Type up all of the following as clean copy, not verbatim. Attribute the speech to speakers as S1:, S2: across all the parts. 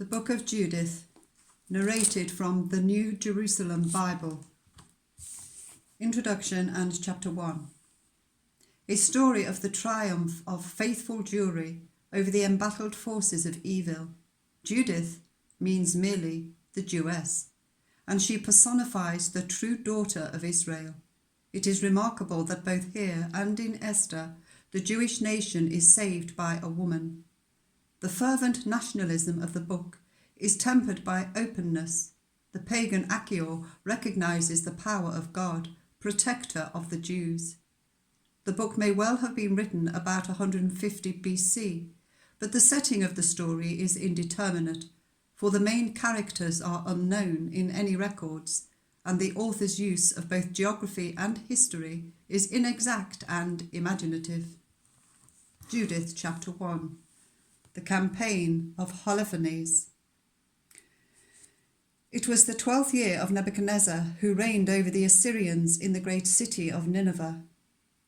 S1: The Book of Judith, narrated from the New Jerusalem Bible. Introduction and Chapter 1. A story of the triumph of faithful Jewry over the embattled forces of evil. Judith means merely the Jewess, and she personifies the true daughter of Israel. It is remarkable that both here and in Esther, the Jewish nation is saved by a woman. The fervent nationalism of the book is tempered by openness. The pagan Achior recognizes the power of God, protector of the Jews. The book may well have been written about 150 BC, but the setting of the story is indeterminate, for the main characters are unknown in any records, and the author's use of both geography and history is inexact and imaginative. Judith chapter 1. The campaign of Holofernes. It was the 12th year of Nebuchadnezzar, who reigned over the Assyrians in the great city of Nineveh.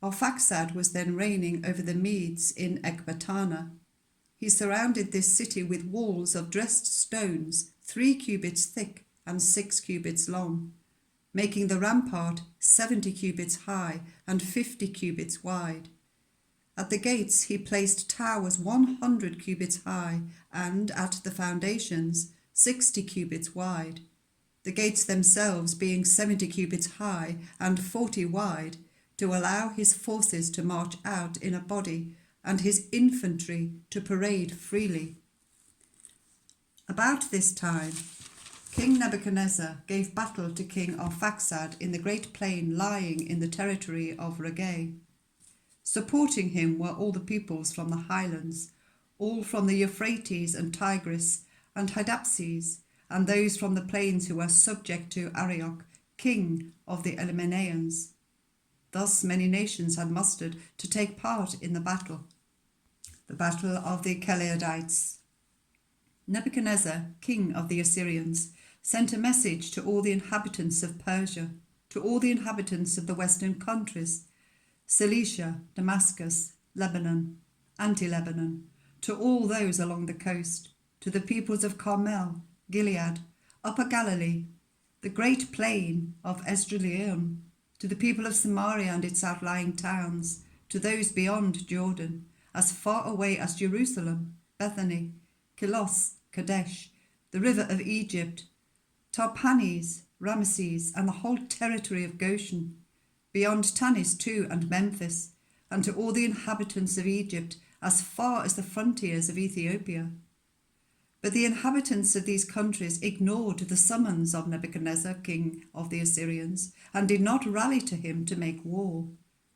S1: Arphaxad was then reigning over the Medes in Ecbatana. He surrounded this city with walls of dressed stones, 3 cubits thick and 6 cubits long, making the rampart 70 cubits high and 50 cubits wide. At the gates he placed towers 100 cubits high, and at the foundations 60 cubits wide, the gates themselves being 70 cubits high and 40 wide, to allow his forces to march out in a body and his infantry to parade freely. About this time, King Nebuchadnezzar gave battle to King Arphaxad in the great plain lying in the territory of Regay. Supporting him were all the peoples from the highlands, all from the Euphrates and Tigris and Hydaspes, and those from the plains who were subject to Arioch, king of the Elimaeans. Thus many nations had mustered to take part in the battle of the Chaldeites. Nebuchadnezzar, king of the Assyrians, sent a message to all the inhabitants of Persia, to all the inhabitants of the western countries, Cilicia, Damascus, Lebanon, Anti-Lebanon, to all those along the coast, to the peoples of Carmel, Gilead, Upper Galilee, the great plain of Esdraelon, to the people of Samaria and its outlying towns, to those beyond Jordan, as far away as Jerusalem, Bethany, Kilos, Kadesh, the river of Egypt, Tarpanes, Ramesses, and the whole territory of Goshen, beyond Tanis too and Memphis, and to all the inhabitants of Egypt as far as the frontiers of Ethiopia. But the inhabitants of these countries ignored the summons of Nebuchadnezzar, king of the Assyrians, and did not rally to him to make war.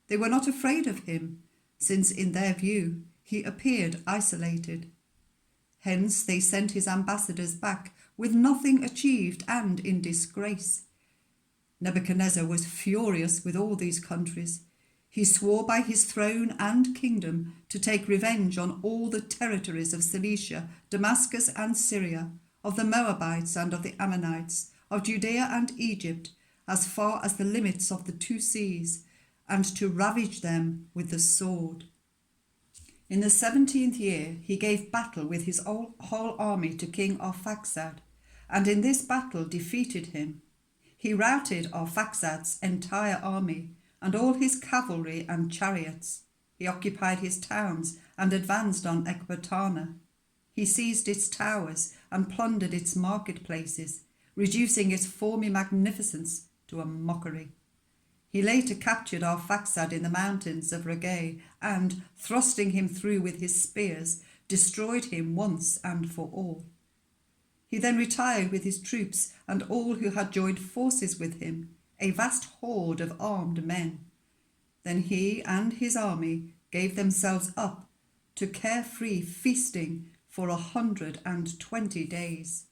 S1: They were not afraid of him, since in their view he appeared isolated. Hence they sent his ambassadors back with nothing achieved and in disgrace. Nebuchadnezzar was furious with all these countries. He swore by his throne and kingdom to take revenge on all the territories of Cilicia, Damascus and Syria, of the Moabites and of the Ammonites, of Judea and Egypt, as far as the limits of the 2 seas, and to ravage them with the sword. In the 17th year he gave battle with his whole army to King Arphaxad, and in this battle defeated him. He routed Arphaxad's entire army and all his cavalry and chariots. He occupied his towns and advanced on Ecbatana. He seized its towers and plundered its marketplaces, reducing its former magnificence to a mockery. He later captured Arphaxad in the mountains of Regay and, thrusting him through with his spears, destroyed him once and for all. He then retired with his troops and all who had joined forces with him, a vast horde of armed men. Then he and his army gave themselves up to carefree feasting for 120 days.